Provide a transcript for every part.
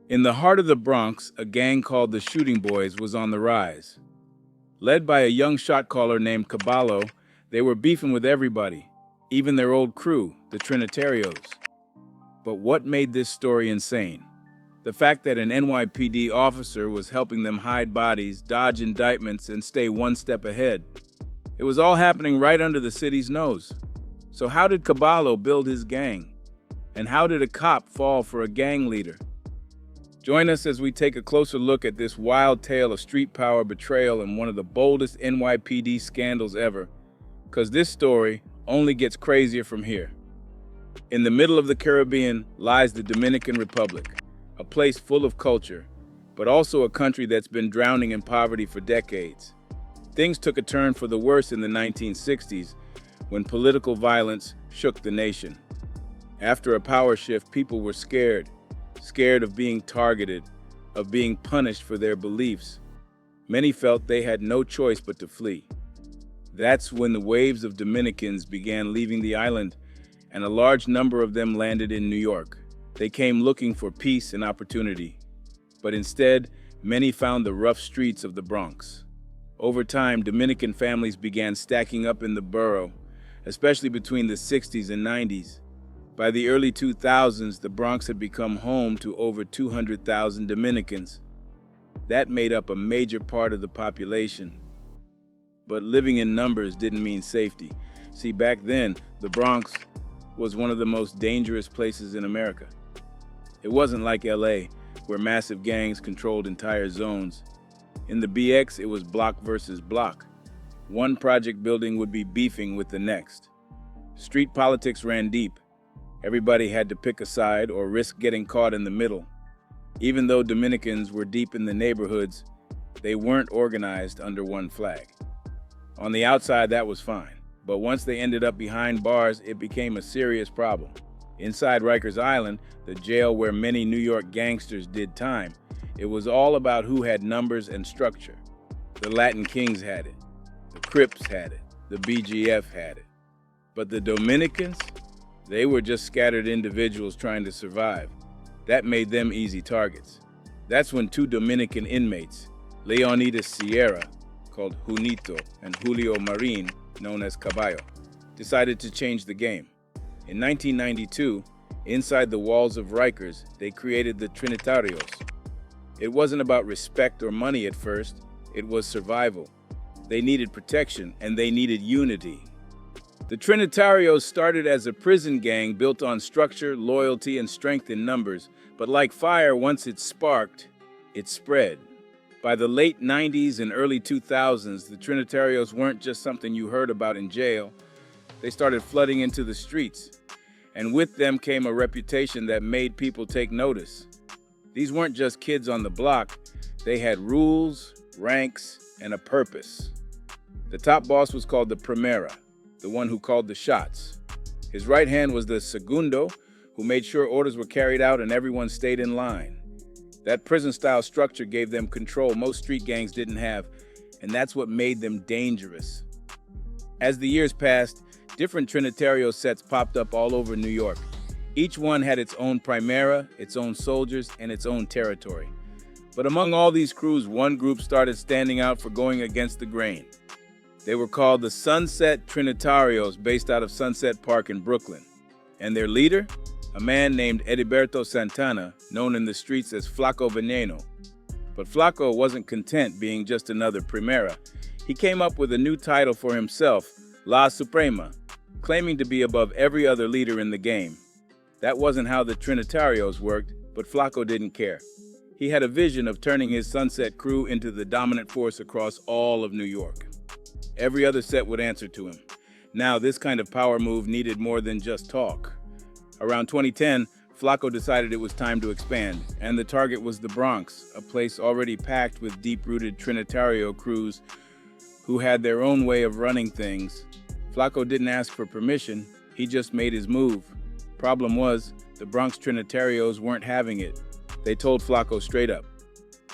In the heart of the Bronx, a gang called the Shooting Boys was on the rise. Led by a young shot caller named Caballo, they were beefing with everybody, even their old crew, the Trinitarios. But what made this story insane? The fact that an NYPD officer was helping them hide bodies, dodge indictments, and stay one step ahead. It was all happening right under the city's nose. So how did Caballo build his gang? And how did a cop fall for a gang leader? Join us as we take a closer look at this wild tale of street power, betrayal, and one of the boldest NYPD scandals ever. Because this story only gets crazier from here. In the middle of the Caribbean lies the Dominican Republic, a place full of culture, but also a country that's been drowning in poverty for decades. Things took a turn for the worse in the 1960s when political violence shook the nation. After a power shift, people were scared of being targeted, of being punished for their beliefs. Many felt they had no choice but to flee. That's when the waves of Dominicans began leaving the island, and a large number of them landed in New York. They came looking for peace and opportunity, but instead, many found the rough streets of the Bronx. Over time, Dominican families began stacking up in the borough, especially between the 60s and 90s. By the early 2000s, the Bronx had become home to over 200,000 Dominicans. That made up a major part of the population. But living in numbers didn't mean safety. See, back then, the Bronx was one of the most dangerous places in America. It wasn't like LA, where massive gangs controlled entire zones. In the BX, it was block versus block. One project building would be beefing with the next. Street politics ran deep. Everybody had to pick a side or risk getting caught in the middle. Even though Dominicans were deep in the neighborhoods, they weren't organized under one flag. On the outside, that was fine. But once they ended up behind bars, it became a serious problem. Inside Rikers Island, the jail where many New York gangsters did time, it was all about who had numbers and structure. The Latin Kings had it. The Crips had it. The BGF had it. But the Dominicans? They were just scattered individuals trying to survive. That made them easy targets. That's when two Dominican inmates, Leonidas Sierra, called Junito, and Julio Marin, known as Caballo, decided to change the game. In 1992, inside the walls of Rikers, they created the Trinitarios. It wasn't about respect or money at first, it was survival. They needed protection, and they needed unity. The Trinitarios started as a prison gang built on structure, loyalty, and strength in numbers, but like fire, once it sparked, it spread. By the late 90s and early 2000s, the Trinitarios weren't just something you heard about in jail. They started flooding into the streets, and with them came a reputation that made people take notice. These weren't just kids on the block, they had rules, ranks, and a purpose. The top boss was called the Primera, the one who called the shots. His right hand was the Segundo, who made sure orders were carried out and everyone stayed in line. That prison-style structure gave them control most street gangs didn't have, and that's what made them dangerous. As the years passed, different Trinitario sets popped up all over New York. Each one had its own Primera, its own soldiers, and its own territory. But among all these crews, one group started standing out for going against the grain. They were called the Sunset Trinitarios, based out of Sunset Park in Brooklyn. And their leader? A man named Heriberto Santana, known in the streets as Flaco Veneno. But Flaco wasn't content being just another Primera. He came up with a new title for himself, La Suprema, claiming to be above every other leader in the game. That wasn't how the Trinitarios worked, but Flaco didn't care. He had a vision of turning his Sunset crew into the dominant force across all of New York. Every other set would answer to him. Now, this kind of power move needed more than just talk. Around 2010, Flaco decided it was time to expand, and the target was the Bronx, a place already packed with deep-rooted Trinitario crews who had their own way of running things. Flaco didn't ask for permission, he just made his move. Problem was, the Bronx Trinitarios weren't having it. They told Flaco straight up.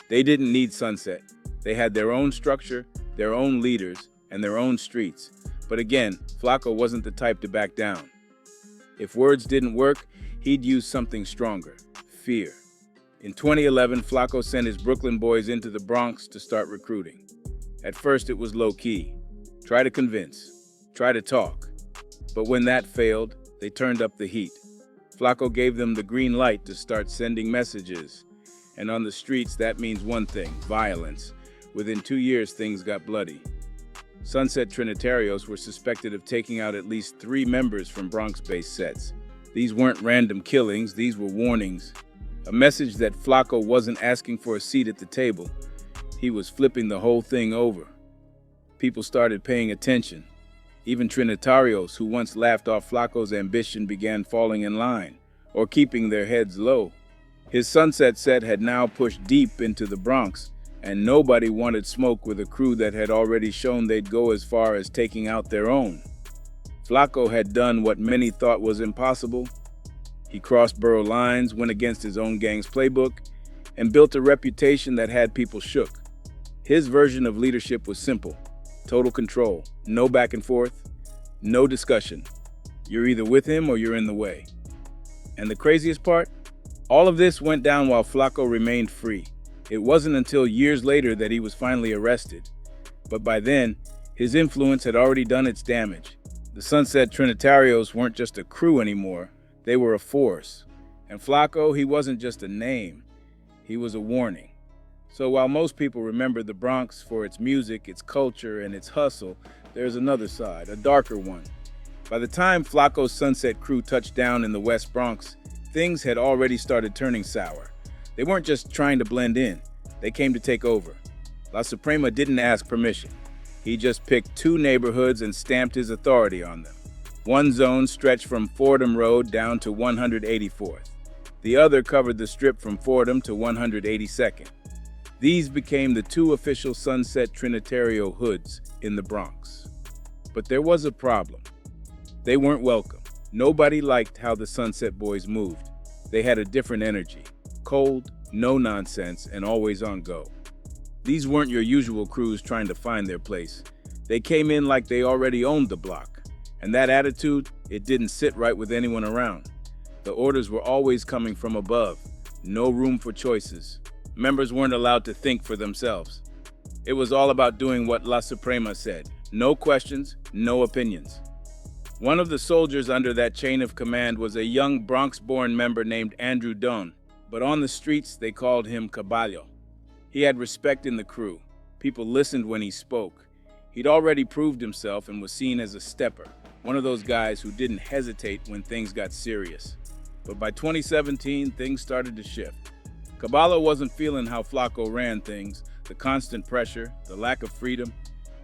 They didn't need Sunset. They had their own structure, their own leaders, and their own streets. But again, Flaco wasn't the type to back down. If words didn't work, he'd use something stronger, fear. In 2011, Flacco sent his Brooklyn boys into the Bronx to start recruiting. At first, it was low-key. Try to convince. Try to talk. But when that failed, they turned up the heat. Flacco gave them the green light to start sending messages. And on the streets, that means one thing: violence. Within 2 years, things got bloody. Sunset Trinitarios were suspected of taking out at least 3 members from Bronx-based sets. These weren't random killings, these were warnings. A message that Flacco wasn't asking for a seat at the table. He was flipping the whole thing over. People started paying attention. Even Trinitarios, who once laughed off Flacco's ambition, began falling in line, or keeping their heads low. His Sunset set had now pushed deep into the Bronx, and nobody wanted smoke with a crew that had already shown they'd go as far as taking out their own. Flacco had done what many thought was impossible. He crossed borough lines, went against his own gang's playbook, and built a reputation that had people shook. His version of leadership was simple: total control, no back and forth, no discussion. You're either with him or you're in the way. And the craziest part? All of this went down while Flacco remained free. It wasn't until years later that he was finally arrested. But by then, his influence had already done its damage. The Sunset Trinitarios weren't just a crew anymore. They were a force. And Flacco, he wasn't just a name. He was a warning. So while most people remember the Bronx for its music, its culture, and its hustle, there's another side, a darker one. By the time Flacco's Sunset crew touched down in the West Bronx, things had already started turning sour. They weren't just trying to blend in. They came to take over. La Suprema didn't ask permission. He just picked 2 neighborhoods and stamped his authority on them. One zone stretched from Fordham Road down to 184th. The other covered the strip from Fordham to 182nd. These became the 2 official Sunset Trinitario hoods in the Bronx. But there was a problem. They weren't welcome. Nobody liked how the Sunset Boys moved. They had a different energy. Cold, no nonsense, and always on go. These weren't your usual crews trying to find their place. They came in like they already owned the block. And that attitude, it didn't sit right with anyone around. The orders were always coming from above. No room for choices. Members weren't allowed to think for themselves. It was all about doing what La Suprema said. No questions, no opinions. One of the soldiers under that chain of command was a young Bronx-born member named Andrew Dunn, but on the streets they called him Caballo. He had respect in the crew. People listened when he spoke. He'd already proved himself and was seen as a stepper, one of those guys who didn't hesitate when things got serious. But by 2017, things started to shift. Caballo wasn't feeling how Flacco ran things, the constant pressure, the lack of freedom.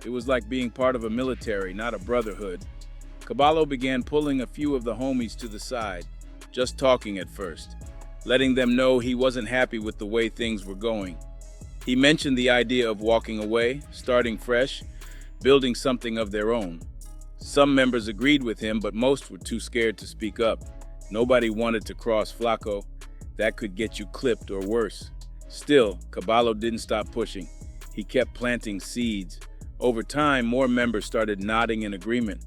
It was like being part of a military, not a brotherhood. Caballo began pulling a few of the homies to the side, just talking at first, letting them know he wasn't happy with the way things were going. He mentioned the idea of walking away, starting fresh, building something of their own. Some members agreed with him, but most were too scared to speak up. Nobody wanted to cross Flacco. That could get you clipped or worse. Still, Caballo didn't stop pushing. He kept planting seeds. Over time, more members started nodding in agreement.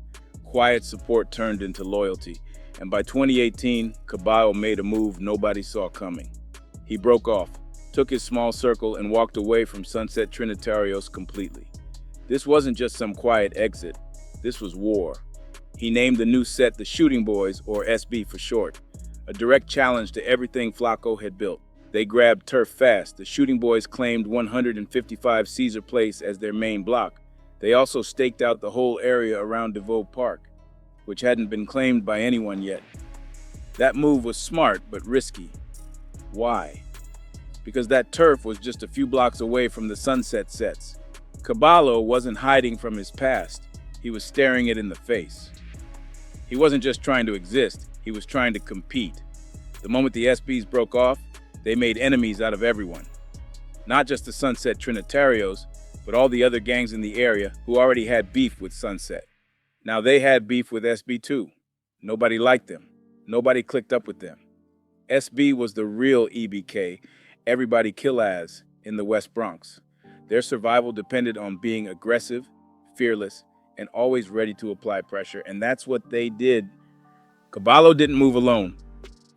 Quiet support turned into loyalty. And by 2018, Caballo made a move nobody saw coming. He broke off, took his small circle, and walked away from Sunset Trinitarios completely. This wasn't just some quiet exit. This was war. He named the new set the Shooting Boys, or SB for short, a direct challenge to everything Flacco had built. They grabbed turf fast. The Shooting Boys claimed 155 Caesar Place as their main block. They also staked out the whole area around DeVoe Park, which hadn't been claimed by anyone yet. That move was smart, but risky. Why? Because that turf was just a few blocks away from the Sunset sets. Caballo wasn't hiding from his past. He was staring it in the face. He wasn't just trying to exist, he was trying to compete. The moment the SBs broke off, they made enemies out of everyone. Not just the Sunset Trinitarios, but all the other gangs in the area who already had beef with Sunset. Now they had beef with SB too. Nobody liked them. Nobody clicked up with them. SB was the real EBK, everybody kill as, in the West Bronx. Their survival depended on being aggressive, fearless, and always ready to apply pressure, and that's what they did. Caballo didn't move alone.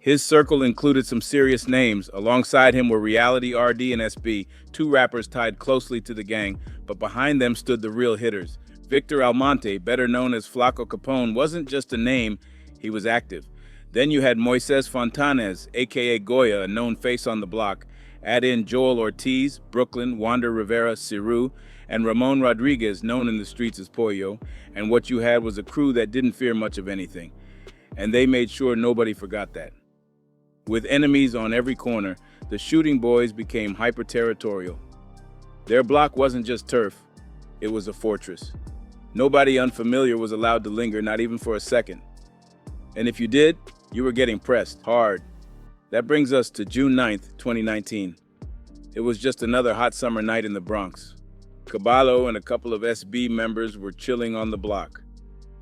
His circle included some serious names. Alongside him were Reality RD and SB, two rappers tied closely to the gang, but behind them stood the real hitters. Victor Almonte, better known as Flaco Capone, wasn't just a name, he was active. Then you had Moises Fontanes, aka Goya, a known face on the block. Add in Joel Ortiz, Brooklyn, Wander Rivera, Ciru, and Ramon Rodriguez, known in the streets as Pollo, and what you had was a crew that didn't fear much of anything. And they made sure nobody forgot that. With enemies on every corner, the shooting boys became hyper-territorial. Their block wasn't just turf, it was a fortress. Nobody unfamiliar was allowed to linger, not even for a second. And if you did, you were getting pressed hard. That brings us to June 9th, 2019. It was just another hot summer night in the Bronx. Caballo and a couple of SB members were chilling on the block.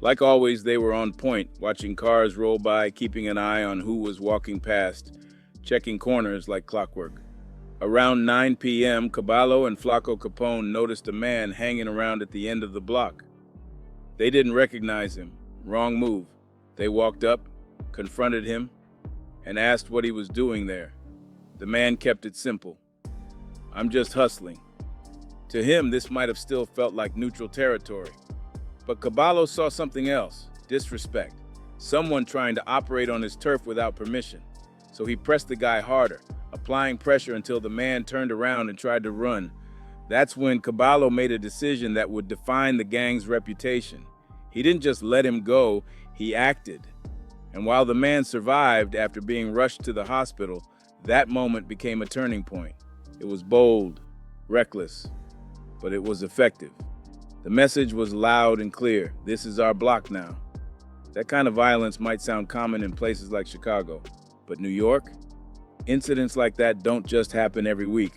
Like always, they were on point, watching cars roll by, keeping an eye on who was walking past, checking corners like clockwork. Around 9 p.m., Caballo and Flaco Capone noticed a man hanging around at the end of the block. They didn't recognize him. Wrong move. They walked up, confronted him, and asked what he was doing there. The man kept it simple. "I'm just hustling." To him, this might have still felt like neutral territory. But Caballo saw something else, disrespect. Someone trying to operate on his turf without permission. So he pressed the guy harder, applying pressure until the man turned around and tried to run. That's when Caballo made a decision that would define the gang's reputation. He didn't just let him go, he acted. And while the man survived after being rushed to the hospital, that moment became a turning point. It was bold, reckless, but it was effective. The message was loud and clear. This is our block now. That kind of violence might sound common in places like Chicago, but New York? Incidents like that don't just happen every week.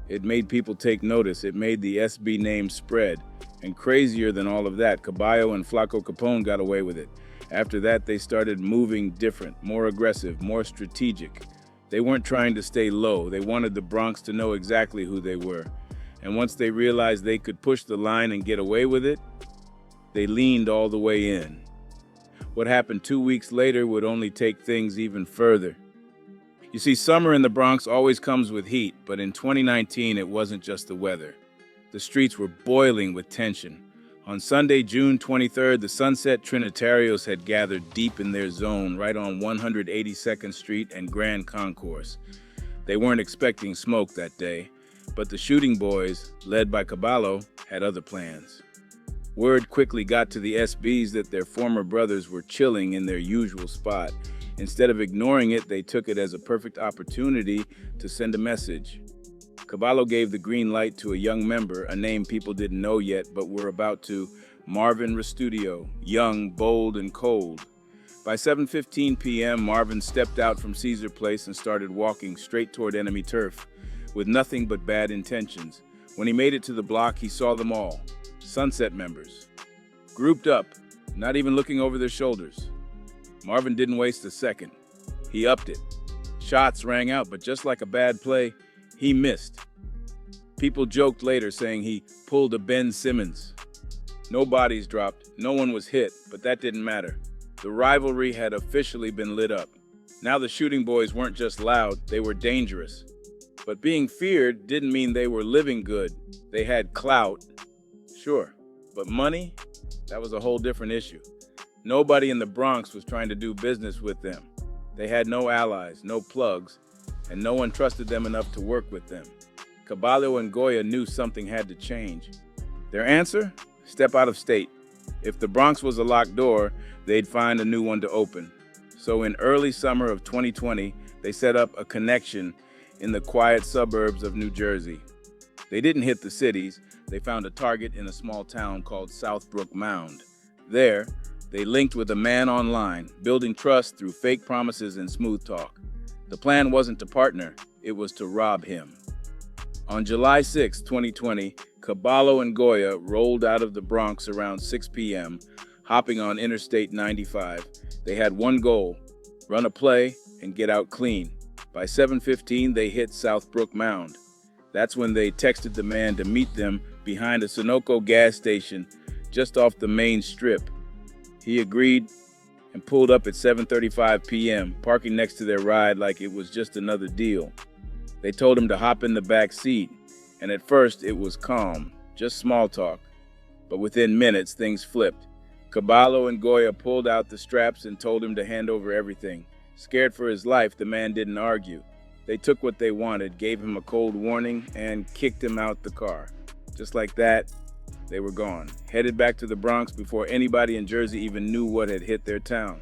It made people take notice. It made the SB name spread. And crazier than all of that, Caballo and Flaco Capone got away with it. After that, they started moving different, more aggressive, more strategic. They weren't trying to stay low. They wanted the Bronx to know exactly who they were. And once they realized they could push the line and get away with it, they leaned all the way in. What happened 2 weeks later would only take things even further. You see, summer in the Bronx always comes with heat, but in 2019, it wasn't just the weather. The streets were boiling with tension. On Sunday, June 23rd, the Sunset Trinitarios had gathered deep in their zone right on 182nd Street and Grand Concourse. They weren't expecting smoke that day, but the shooting boys, led by Caballo, had other plans. Word quickly got to the SBs that their former brothers were chilling in their usual spot. Instead of ignoring it, they took it as a perfect opportunity to send a message. Caballo gave the green light to a young member, a name people didn't know yet but were about to, Marvin Restudio, young, bold, and cold. By 7:15 p.m., Marvin stepped out from Caesar Place and started walking straight toward enemy turf, with nothing but bad intentions. When he made it to the block, he saw them all, Sunset members, grouped up, not even looking over their shoulders. Marvin didn't waste a second. He upped it. Shots rang out, but just like a bad play, he missed. People joked later, saying he pulled a Ben Simmons. No bodies dropped, no one was hit, but that didn't matter. The rivalry had officially been lit up. Now the shooting boys weren't just loud, they were dangerous. But being feared didn't mean they were living good. They had clout, sure, but money? That was a whole different issue. Nobody in the Bronx was trying to do business with them. They had no allies, no plugs, and no one trusted them enough to work with them. Caballo and Goya knew something had to change. Their answer? Step out of state. If the Bronx was a locked door, they'd find a new one to open. So in early summer of 2020, they set up a connection in the quiet suburbs of New Jersey. They didn't hit the cities. They found a target in a small town called Southbrook Mound. There, they linked with a man online, building trust through fake promises and smooth talk. The plan wasn't to partner, it was to rob him. On July 6, 2020, Caballo and Goya rolled out of the Bronx around 6 p.m., hopping on Interstate 95. They had one goal, run a play and get out clean. By 7:15, they hit Southbrook Mound. That's when they texted the man to meet them behind a Sunoco gas station just off the main strip. He agreed, and pulled up at 7:35 p.m., parking next to their ride like it was just another deal. They told him to hop in the back seat, and at first it was calm, just small talk. But within minutes, things flipped. Caballo and Goya pulled out the straps and told him to hand over everything. Scared for his life, the man didn't argue. They took what they wanted, gave him a cold warning, and kicked him out the car. Just like that, they were gone, headed back to the Bronx before anybody in Jersey even knew what had hit their town.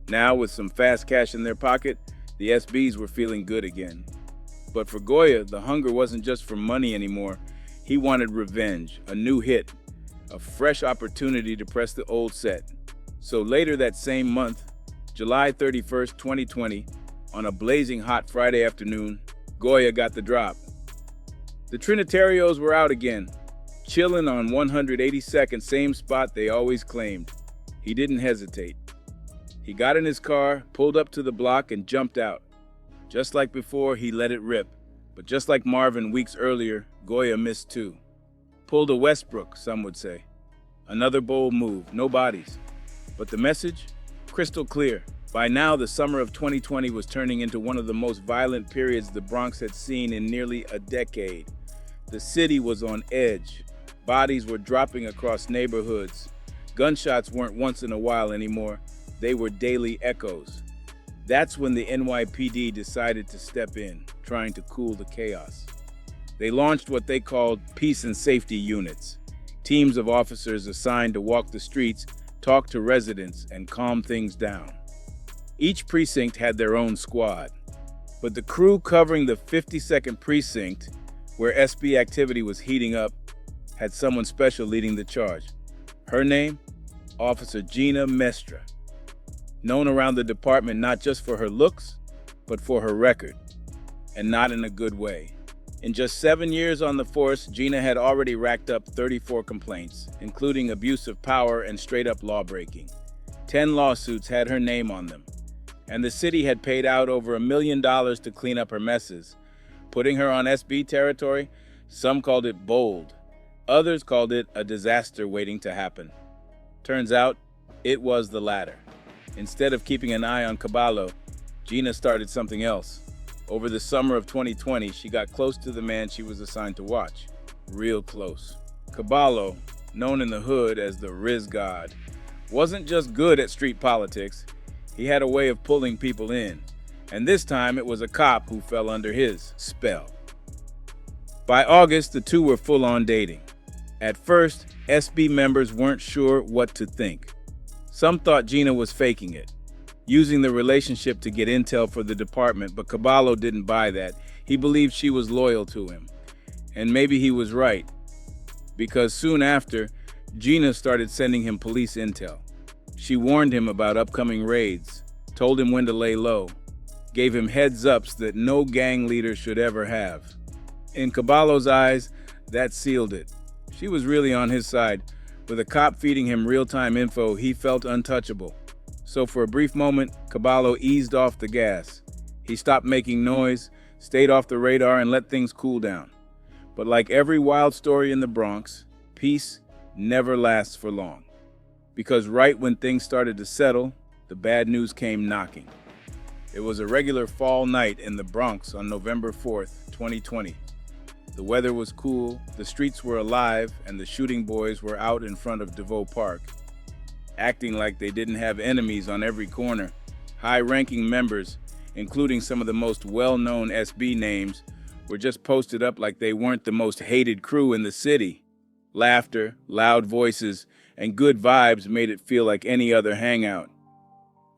Now, with some fast cash in their pocket, the SBs were feeling good again. But for Goya, the hunger wasn't just for money anymore. He wanted revenge, a new hit, a fresh opportunity to press the old set. So later that same month, July 31st, 2020, on a blazing hot Friday afternoon, Goya got the drop. The Trinitarios were out again, chilling on 182nd, same spot they always claimed. He didn't hesitate. He got in his car, pulled up to the block, and jumped out. Just like before, he let it rip. But just like Marvin weeks earlier, Goya missed too. Pulled a Westbrook, some would say. Another bold move, no bodies. But the message? Crystal clear. By now, the summer of 2020 was turning into one of the most violent periods the Bronx had seen in nearly a decade. The city was on edge. Bodies were dropping across neighborhoods. Gunshots weren't once in a while anymore. They were daily echoes. That's when the NYPD decided to step in, trying to cool the chaos. They launched what they called peace and safety units, teams of officers assigned to walk the streets, talk to residents, and calm things down. Each precinct had their own squad, but the crew covering the 52nd precinct, where SB activity was heating up, had someone special leading the charge. Her name? Officer Gina Mestra. Known around the department not just for her looks, but for her record, and not in a good way. In just 7 years on the force, Gina had already racked up 34 complaints, including abuse of power and straight-up lawbreaking. 10 lawsuits had her name on them, and the city had paid out over $1 million to clean up her messes. Putting her on SB territory, some called it bold. Others called it a disaster waiting to happen. Turns out, it was the latter. Instead of keeping an eye on Caballo, Gina started something else. Over the summer of 2020, she got close to the man she was assigned to watch. Real close. Caballo, known in the hood as the Riz God, wasn't just good at street politics. He had a way of pulling people in. And this time it was a cop who fell under his spell. By August, the two were full-on dating. At first, SB members weren't sure what to think. Some thought Gina was faking it, using the relationship to get intel for the department, but Caballo didn't buy that. He believed she was loyal to him. And maybe he was right, because soon after, Gina started sending him police intel. She warned him about upcoming raids, told him when to lay low, gave him heads-ups that no gang leader should ever have. In Caballo's eyes, that sealed it. She was really on his side. With a cop feeding him real-time info, he felt untouchable. So for a brief moment, Caballo eased off the gas. He stopped making noise, stayed off the radar, and let things cool down. But like every wild story in the Bronx, peace never lasts for long. Because right when things started to settle, the bad news came knocking. It was a regular fall night in the Bronx on November 4th, 2020. The weather was cool, the streets were alive, and the shooting boys were out in front of DeVoe Park, acting like they didn't have enemies on every corner. High-ranking members, including some of the most well-known SB names, were just posted up like they weren't the most hated crew in the city. Laughter, loud voices, and good vibes made it feel like any other hangout.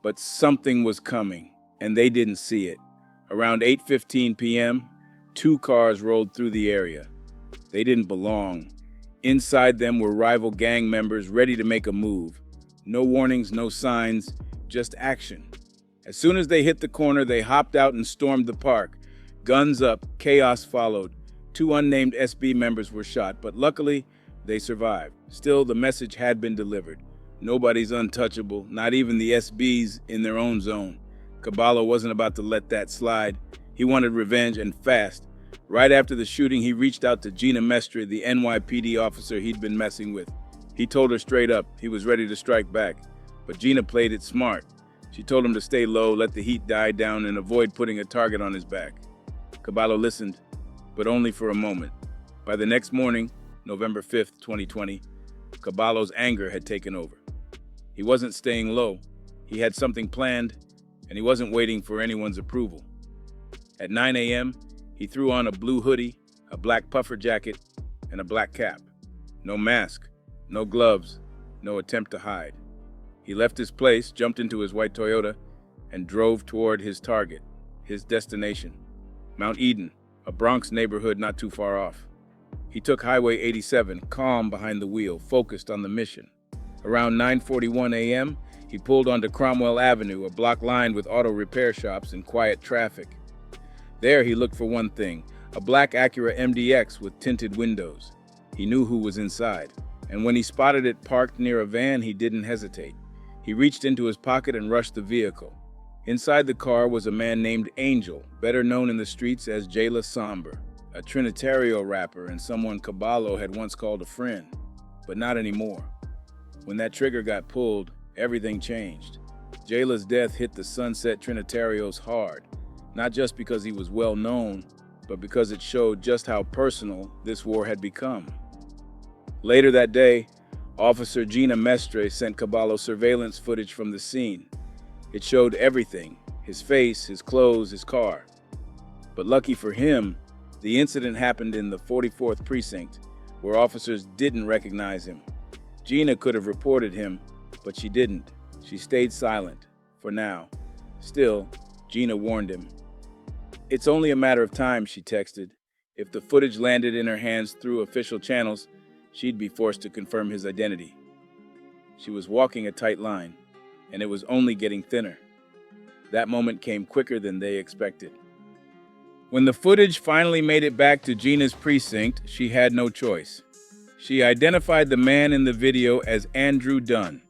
But something was coming, and they didn't see it. Around 8:15 p.m., 2 cars rolled through the area. They didn't belong. Inside them were rival gang members ready to make a move. No warnings, no signs, just action. As soon as they hit the corner, they hopped out and stormed the park. Guns up, chaos followed. 2 unnamed SB members were shot, but luckily, they survived. Still, the message had been delivered. Nobody's untouchable, not even the SBs in their own zone. Caballo wasn't about to let that slide. He wanted revenge, and fast. Right after the shooting, he reached out to Gina Mestra, the NYPD officer he'd been messing with. He told her straight up he was ready to strike back, But Gina played it smart. She told him to stay low, let the heat die down, and avoid putting a target on his back. Caballo listened, but only for a moment. By the next morning, November 5th, 2020, Caballo's anger had taken over. He wasn't staying low. He had something planned, and he wasn't waiting for anyone's approval. At 9 a.m., he threw on a blue hoodie, a black puffer jacket, and a black cap. No mask, no gloves, no attempt to hide. He left his place, jumped into his white Toyota, and drove toward his target, his destination, Mount Eden, a Bronx neighborhood not too far off. He took Highway 87, calm behind the wheel, focused on the mission. Around 9:41 a.m., he pulled onto Cromwell Avenue, a block lined with auto repair shops and quiet traffic. There he looked for one thing, a black Acura MDX with tinted windows. He knew who was inside, and when he spotted it parked near a van, he didn't hesitate. He reached into his pocket and rushed the vehicle. Inside the car was a man named Angel, better known in the streets as Jayla Somber, a Trinitario rapper and someone Caballo had once called a friend, but not anymore. When that trigger got pulled, everything changed. Jayla's death hit the Sunset Trinitarios hard, not just because he was well known, but because it showed just how personal this war had become. Later that day, Officer Gina Mestre sent Caballo surveillance footage from the scene. It showed everything, his face, his clothes, his car. But lucky for him, the incident happened in the 44th precinct, where officers didn't recognize him. Gina could have reported him, but she didn't. She stayed silent, for now. Still, Gina warned him. "It's only a matter of time," she texted. If the footage landed in her hands through official channels, she'd be forced to confirm his identity. She was walking a tight line, and it was only getting thinner. That moment came quicker than they expected. When the footage finally made it back to Gina's precinct, she had no choice. She identified the man in the video as Andrew Dunn,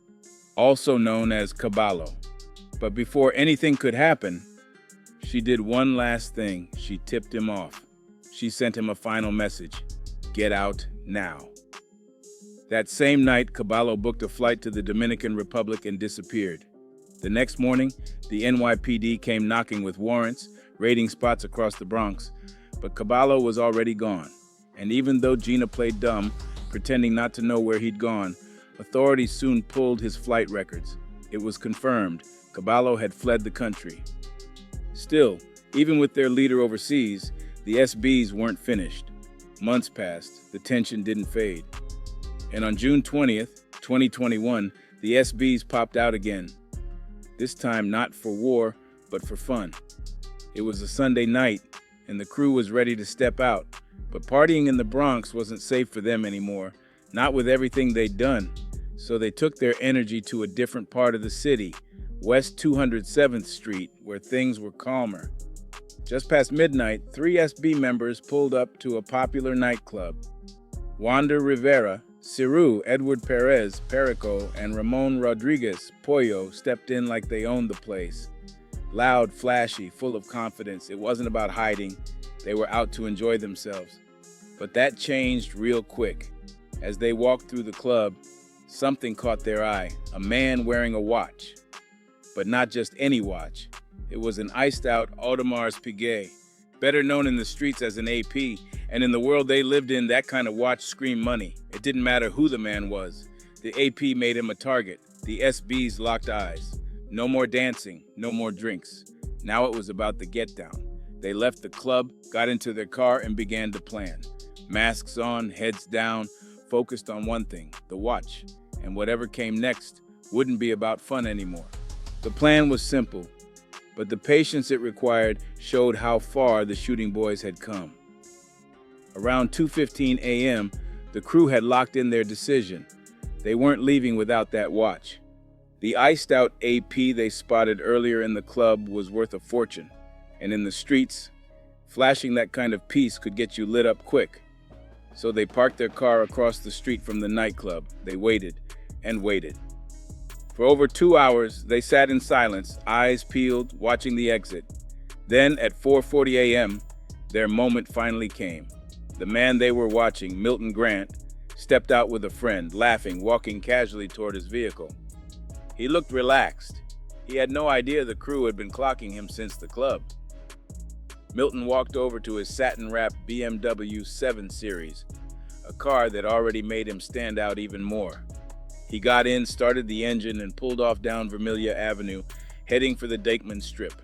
also known as Caballo. But before anything could happen, she did one last thing. She tipped him off. She sent him a final message: "Get out now." That same night, Caballo booked a flight to the Dominican Republic and disappeared. The next morning, the NYPD came knocking with warrants, raiding spots across the Bronx, but Caballo was already gone. And even though Gina played dumb, pretending not to know where he'd gone, authorities soon pulled his flight records. It was confirmed Caballo had fled the country. Still, even with their leader overseas, the SBs weren't finished. Months passed, the tension didn't fade. And on June 20th, 2021, the SBs popped out again. This time not for war, but for fun. It was a Sunday night, and the crew was ready to step out. But partying in the Bronx wasn't safe for them anymore, not with everything they'd done. So they took their energy to a different part of the city, West 207th Street, where things were calmer. Just past midnight, 3 SB members pulled up to a popular nightclub. Wanda Rivera, Ciru, Edward Perez, Perico, and Ramon Rodriguez, Pollo, stepped in like they owned the place. Loud, flashy, full of confidence. It wasn't about hiding. They were out to enjoy themselves. But that changed real quick. As they walked through the club, something caught their eye. A man wearing a watch. But not just any watch. It was an iced-out Audemars Piguet, better known in the streets as an AP, and in the world they lived in, that kind of watch screamed money. It didn't matter who the man was. The AP made him a target. The SBs locked eyes. No more dancing, no more drinks. Now it was about the get-down. They left the club, got into their car, and began to plan. Masks on, heads down, focused on one thing, the watch. And whatever came next wouldn't be about fun anymore. The plan was simple, but the patience it required showed how far the shooting boys had come. Around 2:15 a.m., the crew had locked in their decision. They weren't leaving without that watch. The iced-out AP they spotted earlier in the club was worth a fortune, and in the streets, flashing that kind of piece could get you lit up quick. So they parked their car across the street from the nightclub. They waited and waited. For over 2 hours, they sat in silence, eyes peeled, watching the exit. Then, at 4:40 a.m., their moment finally came. The man they were watching, Milton Grant, stepped out with a friend, laughing, walking casually toward his vehicle. He looked relaxed. He had no idea the crew had been clocking him since the club. Milton walked over to his satin-wrapped BMW 7 Series, a car that already made him stand out even more. He got in, started the engine, and pulled off down Vermilion Avenue, heading for the Dyckman Strip,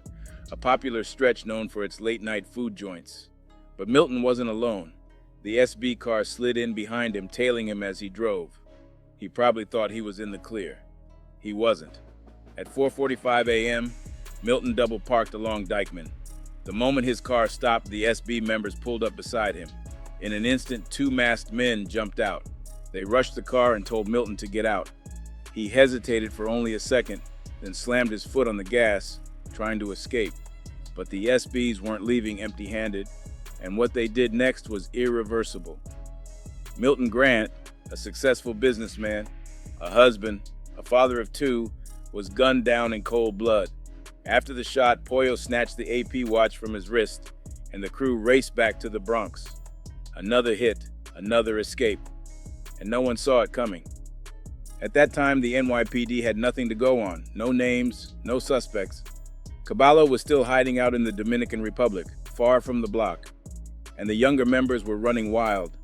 a popular stretch known for its late-night food joints. But Milton wasn't alone. The SB car slid in behind him, tailing him as he drove. He probably thought he was in the clear. He wasn't. At 4:45 a.m., Milton double-parked along Dyckman. The moment his car stopped, the SB members pulled up beside him. In an instant, two masked men jumped out. They rushed the car and told Milton to get out. He hesitated for only a second, then slammed his foot on the gas, trying to escape. But the SBs weren't leaving empty-handed, and what they did next was irreversible. Milton Grant, a successful businessman, a husband, a father of two, was gunned down in cold blood. After the shot, Pollo snatched the AP watch from his wrist, and the crew raced back to the Bronx. Another hit, another escape, and no one saw it coming. At that time, the NYPD had nothing to go on, no names, no suspects. Caballo was still hiding out in the Dominican Republic, far from the block, and the younger members were running wild.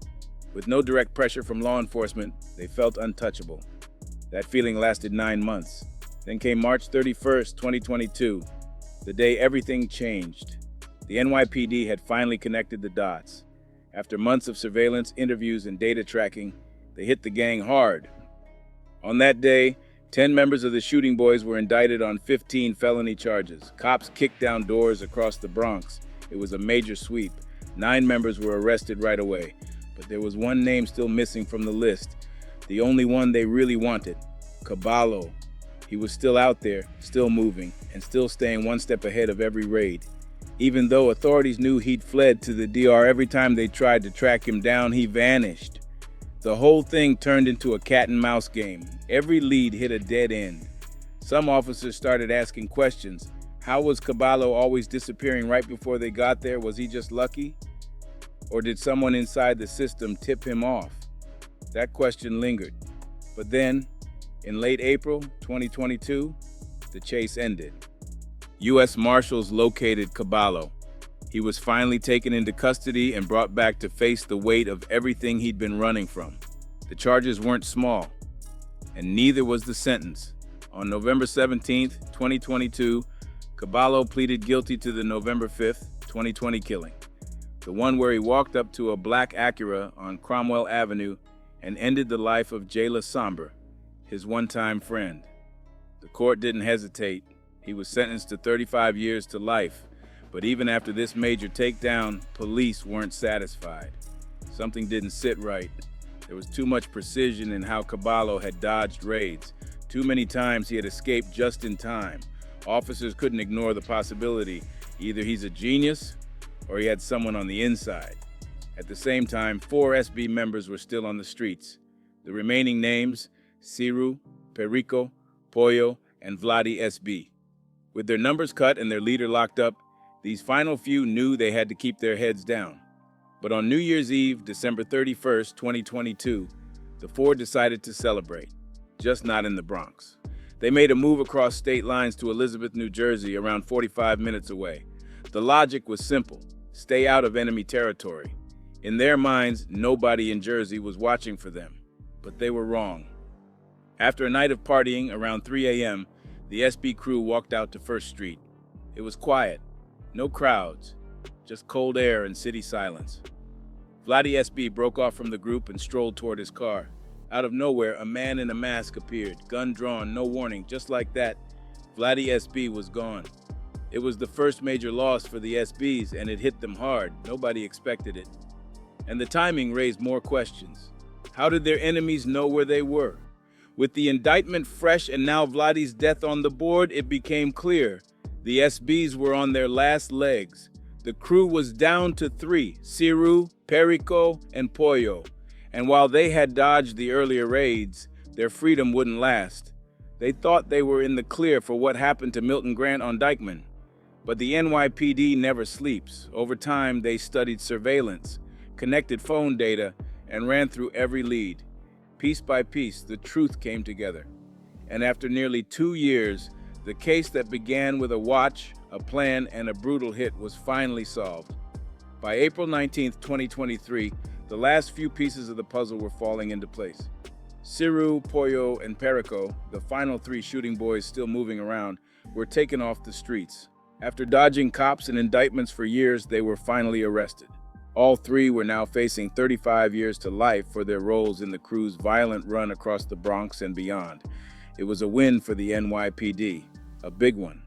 With no direct pressure from law enforcement, they felt untouchable. That feeling lasted 9 months. Then came March 31st, 2022, the day everything changed. The NYPD had finally connected the dots. After months of surveillance, interviews, and data tracking, they hit the gang hard. On that day, 10 members of the Shooting Boys were indicted on 15 felony charges. Cops kicked down doors across the Bronx. It was a major sweep. 9 members were arrested right away. But there was one name still missing from the list, the only one they really wanted, Caballo. He was still out there, still moving, and still staying one step ahead of every raid. Even though authorities knew he'd fled to the DR, every time they tried to track him down, he vanished. The whole thing turned into a cat-and-mouse game. Every lead hit a dead end. Some officers started asking questions. How was Caballo always disappearing right before they got there? Was he just lucky? Or did someone inside the system tip him off? That question lingered. But then, in late April 2022, the chase ended. U.S. Marshals located Caballo. He was finally taken into custody and brought back to face the weight of everything he'd been running from. The charges weren't small, and neither was the sentence. On November 17th, 2022, Caballo pleaded guilty to the November 5th, 2020 killing, the one where he walked up to a black Acura on Cromwell Avenue and ended the life of Jayla Somber, his one-time friend. The court didn't hesitate. He was sentenced to 35 years to life. But even after this major takedown, police weren't satisfied. Something didn't sit right. There was too much precision in how Caballo had dodged raids. Too many times he had escaped just in time. Officers couldn't ignore the possibility. Either he's a genius or he had someone on the inside. At the same time, 4 SB members were still on the streets. The remaining names, Ciru, Perico, Pollo, and Vladi SB. With their numbers cut and their leader locked up, these final few knew they had to keep their heads down. But on New Year's Eve, December 31st, 2022, the 4 decided to celebrate, just not in the Bronx. They made a move across state lines to Elizabeth, New Jersey, around 45 minutes away. The logic was simple: stay out of enemy territory. In their minds, nobody in Jersey was watching for them, but they were wrong. After a night of partying around 3 a.m., the SB crew walked out to First Street. It was quiet, no crowds, just cold air and city silence. Vladi SB broke off from the group and strolled toward his car. Out of nowhere, a man in a mask appeared, gun drawn, no warning. Just like that, Vladi SB was gone. It was the first major loss for the SBs, and it hit them hard. Nobody expected it. And the timing raised more questions. How did their enemies know where they were? With the indictment fresh and now Vladi's death on the board, it became clear. The SBs were on their last legs. The crew was down to 3, Ciru, Perico, and Pollo. And while they had dodged the earlier raids, their freedom wouldn't last. They thought they were in the clear for what happened to Milton Grant on Dyckman. But the NYPD never sleeps. Over time, they studied surveillance, connected phone data, and ran through every lead. Piece by piece, the truth came together. And after nearly 2 years, the case that began with a watch, a plan, and a brutal hit was finally solved. By April 19th, 2023, the last few pieces of the puzzle were falling into place. Ciru, Pollo, and Perico, the final 3 shooting boys still moving around, were taken off the streets. After dodging cops and indictments for years, they were finally arrested. All 3 were now facing 35 years to life for their roles in the crew's violent run across the Bronx and beyond. It was a win for the NYPD, a big one.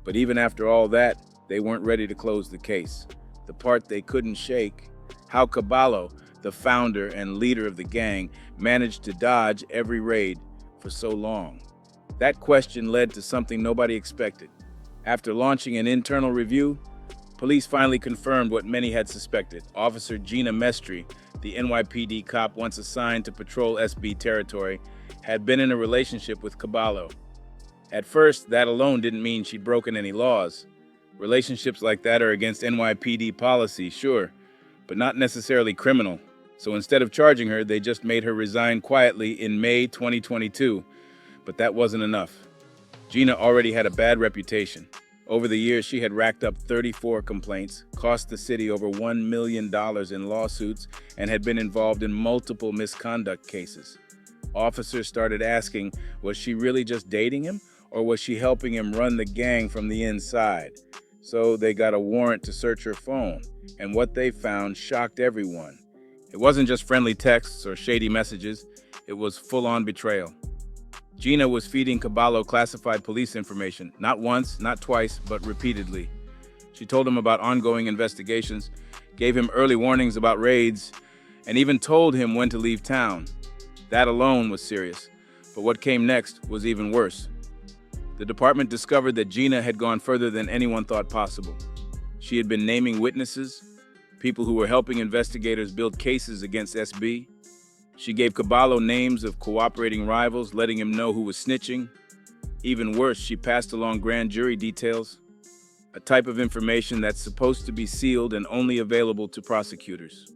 But even after all that, they weren't ready to close the case. The part they couldn't shake: how Caballo, the founder and leader of the gang, managed to dodge every raid for so long. That question led to something nobody expected. After launching an internal review, police finally confirmed what many had suspected. Officer Gina Mestri, the NYPD cop once assigned to patrol SB territory, had been in a relationship with Caballo. At first, that alone didn't mean she'd broken any laws. Relationships like that are against NYPD policy, sure, but not necessarily criminal. So instead of charging her, they just made her resign quietly in May 2022. But that wasn't enough. Gina already had a bad reputation. Over the years, she had racked up 34 complaints, cost the city over $1 million in lawsuits, and had been involved in multiple misconduct cases. Officers started asking, was she really just dating him, or was she helping him run the gang from the inside? So they got a warrant to search her phone, and what they found shocked everyone. It wasn't just friendly texts or shady messages, it was full-on betrayal. Gina was feeding Caballo classified police information, not once, not twice, but repeatedly. She told him about ongoing investigations, gave him early warnings about raids, and even told him when to leave town. That alone was serious, but what came next was even worse. The department discovered that Gina had gone further than anyone thought possible. She had been naming witnesses, people who were helping investigators build cases against SB. She gave Caballo names of cooperating rivals, letting him know who was snitching. Even worse, she passed along grand jury details, a type of information that's supposed to be sealed and only available to prosecutors.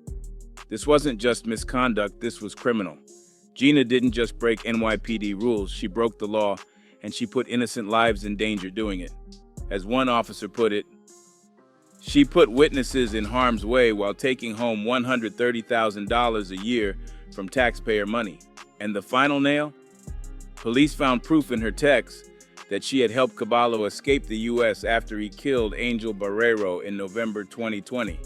This wasn't just misconduct, this was criminal. Gina didn't just break NYPD rules, she broke the law, and she put innocent lives in danger doing it. As one officer put it, she put witnesses in harm's way while taking home $130,000 a year from taxpayer money. And the final nail? Police found proof in her texts that she had helped Caballo escape the U.S. after he killed Angel Barrero in November 2020.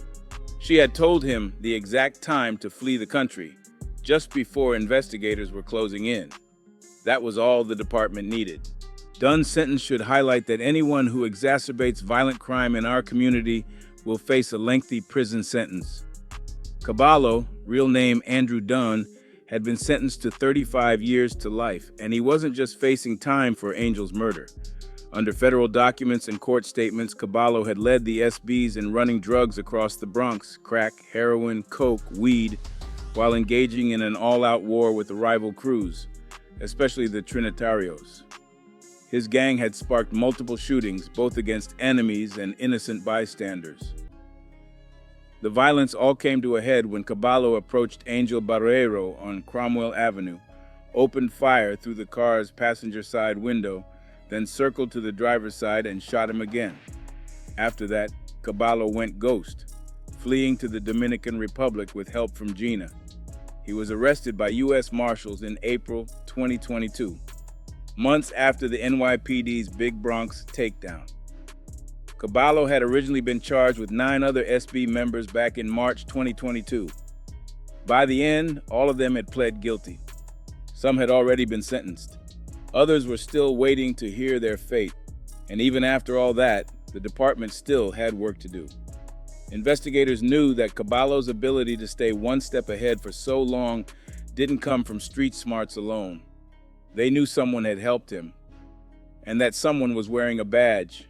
She had told him the exact time to flee the country, just before investigators were closing in. That was all the department needed. Dunn's sentence should highlight that anyone who exacerbates violent crime in our community will face a lengthy prison sentence. Caballo, real name Andrew Dunn, had been sentenced to 35 years to life, and he wasn't just facing time for Angel's murder. Under federal documents and court statements, Caballo had led the SBs in running drugs across the Bronx, crack, heroin, coke, weed, while engaging in an all-out war with the rival crews, especially the Trinitarios. His gang had sparked multiple shootings, both against enemies and innocent bystanders. The violence all came to a head when Caballo approached Angel Barrero on Cromwell Avenue, opened fire through the car's passenger side window, then circled to the driver's side and shot him again. After that, Caballo went ghost, fleeing to the Dominican Republic with help from Gina. He was arrested by U.S. Marshals in April 2022, months after the NYPD's Big Bronx takedown. Caballo had originally been charged with 9 other SB members back in March 2022. By the end, all of them had pled guilty. Some had already been sentenced. Others were still waiting to hear their fate. And even after all that, the department still had work to do. Investigators knew that Caballo's ability to stay one step ahead for so long didn't come from street smarts alone. They knew someone had helped him, and that someone was wearing a badge.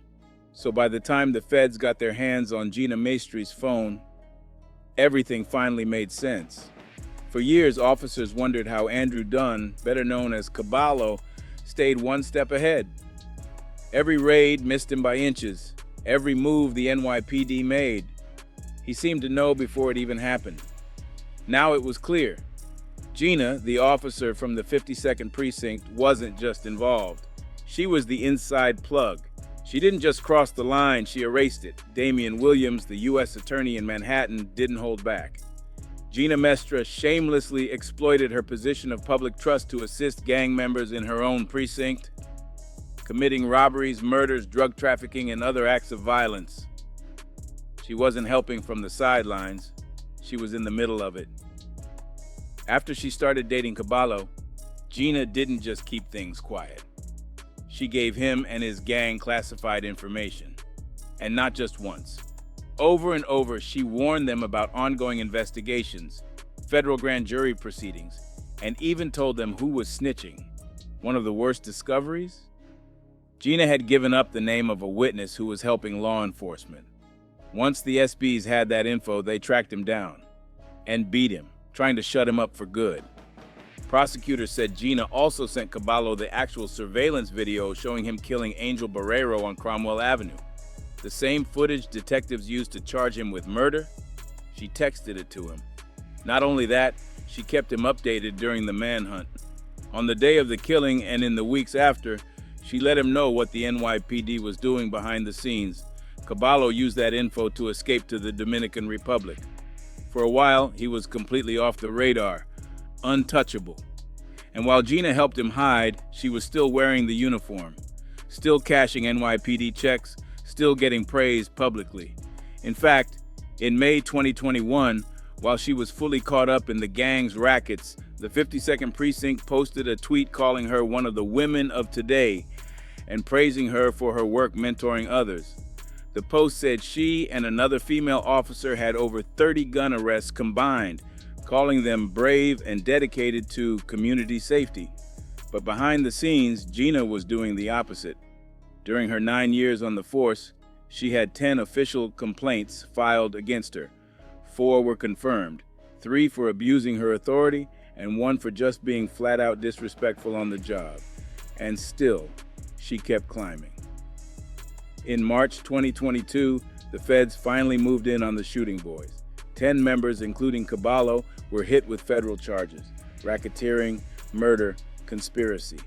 So by the time the feds got their hands on Gina Maestri's phone, everything finally made sense. For years, officers wondered how Andrew Dunn, better known as Caballo, stayed one step ahead. Every raid missed him by inches, every move the NYPD made. He seemed to know before it even happened. Now it was clear. Gina, the officer from the 52nd Precinct, wasn't just involved. She was the inside plug. She didn't just cross the line, she erased it. Damian Williams, the U.S. attorney in Manhattan, didn't hold back. Gina Mestra shamelessly exploited her position of public trust to assist gang members in her own precinct, committing robberies, murders, drug trafficking, and other acts of violence. She wasn't helping from the sidelines, she was in the middle of it. After she started dating Caballo, Gina didn't just keep things quiet. She gave him and his gang classified information. And not just once. Over and over, she warned them about ongoing investigations, federal grand jury proceedings, and even told them who was snitching. One of the worst discoveries? Gina had given up the name of a witness who was helping law enforcement. Once the SBs had that info, they tracked him down and beat him, trying to shut him up for good. Prosecutors said Gina also sent Caballo the actual surveillance video showing him killing Angel Barrero on Cromwell Avenue. The same footage detectives used to charge him with murder, she texted it to him. Not only that, she kept him updated during the manhunt. On the day of the killing and in the weeks after, she let him know what the NYPD was doing behind the scenes. Caballo used that info to escape to the Dominican Republic. For a while, he was completely off the radar, untouchable. And while Gina helped him hide, she was still wearing the uniform, still cashing NYPD checks, still getting praised publicly. In fact, in May 2021, while she was fully caught up in the gang's rackets, the 52nd Precinct posted a tweet calling her one of the women of today and praising her for her work mentoring others. The post said she and another female officer had over 30 gun arrests combined, calling them brave and dedicated to community safety. But behind the scenes, Gina was doing the opposite. During her 9 years on the force, she had 10 official complaints filed against her. 4 were confirmed, 3 for abusing her authority, and 1 for just being flat out disrespectful on the job. And still, she kept climbing. In March 2022, the feds finally moved in on the Shooting Boys. 10 members, including Caballo, were hit with federal charges: racketeering, murder, conspiracy.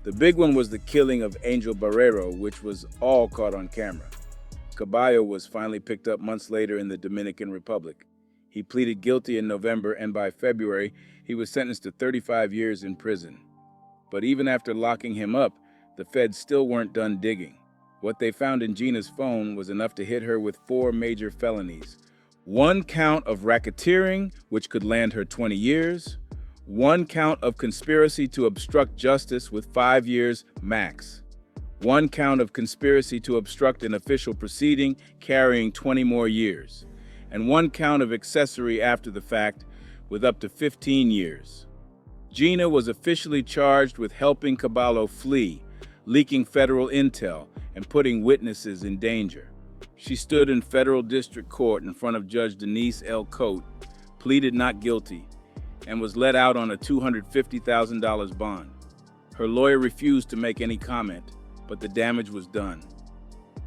The big one was the killing of Angel Barrero, which was all caught on camera. Caballo was finally picked up months later in the Dominican Republic. He pleaded guilty in November, and by February, he was sentenced to 35 years in prison. But even after locking him up, the feds still weren't done digging. What they found in Gina's phone was enough to hit her with 4 major felonies. 1 count of racketeering, which could land her 20 years. 1 count of conspiracy to obstruct justice with 5 years max. 1 count of conspiracy to obstruct an official proceeding carrying 20 more years. And 1 count of accessory after the fact with up to 15 years. Gina was officially charged with helping Caballo flee, leaking federal intel, and putting witnesses in danger. She stood in federal district court in front of Judge Denise L. Coate, pleaded not guilty, and was let out on a $250,000 bond. Her lawyer refused to make any comment, but the damage was done.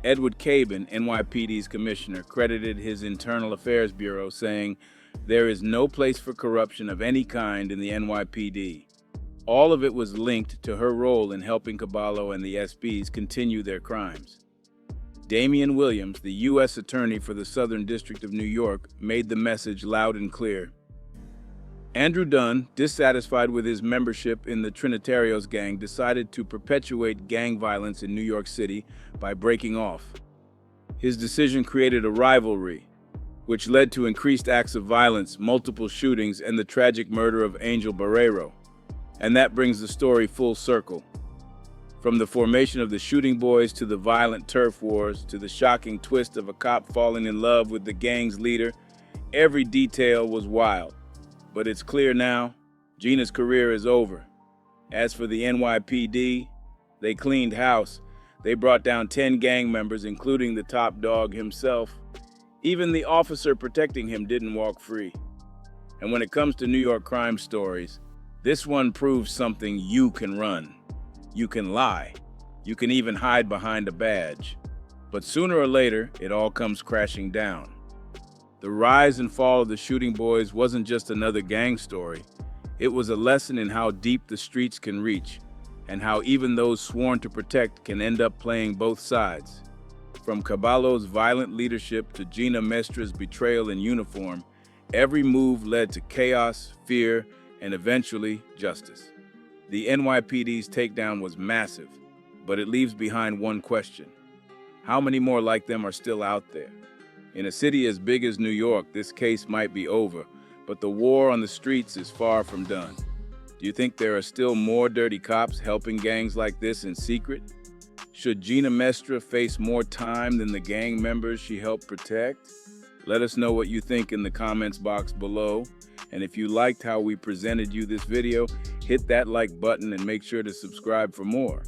Edward Cabin, NYPD's commissioner, credited his Internal Affairs Bureau, saying, "There is no place for corruption of any kind in the NYPD." All of it was linked to her role in helping Caballo and the SBs continue their crimes. Damian Williams, the U.S. Attorney for the Southern District of New York, made the message loud and clear. Andrew Dunn, dissatisfied with his membership in the Trinitarios gang, decided to perpetuate gang violence in New York City by breaking off. His decision created a rivalry, which led to increased acts of violence, multiple shootings, and the tragic murder of Angel Barrero. And that brings the story full circle. From the formation of the Shooting Boys to the violent turf wars to the shocking twist of a cop falling in love with the gang's leader, every detail was wild. But it's clear now, Gina's career is over. As for the NYPD, they cleaned house. They brought down 10 gang members, including the top dog himself. Even the officer protecting him didn't walk free. And when it comes to New York crime stories, this one proves something: you can run. You can lie. You can even hide behind a badge. But sooner or later, it all comes crashing down. The rise and fall of the Shooting Boys wasn't just another gang story. It was a lesson in how deep the streets can reach, and how even those sworn to protect can end up playing both sides. From Caballo's violent leadership to Gina Mestra's betrayal in uniform, every move led to chaos, fear, and eventually justice. The NYPD's takedown was massive, but it leaves behind one question. How many more like them are still out there? In a city as big as New York, this case might be over, but the war on the streets is far from done. Do you think there are still more dirty cops helping gangs like this in secret? Should Gina Mestra face more time than the gang members she helped protect? Let us know what you think in the comments box below. And if you liked how we presented you this video, hit that like button and make sure to subscribe for more.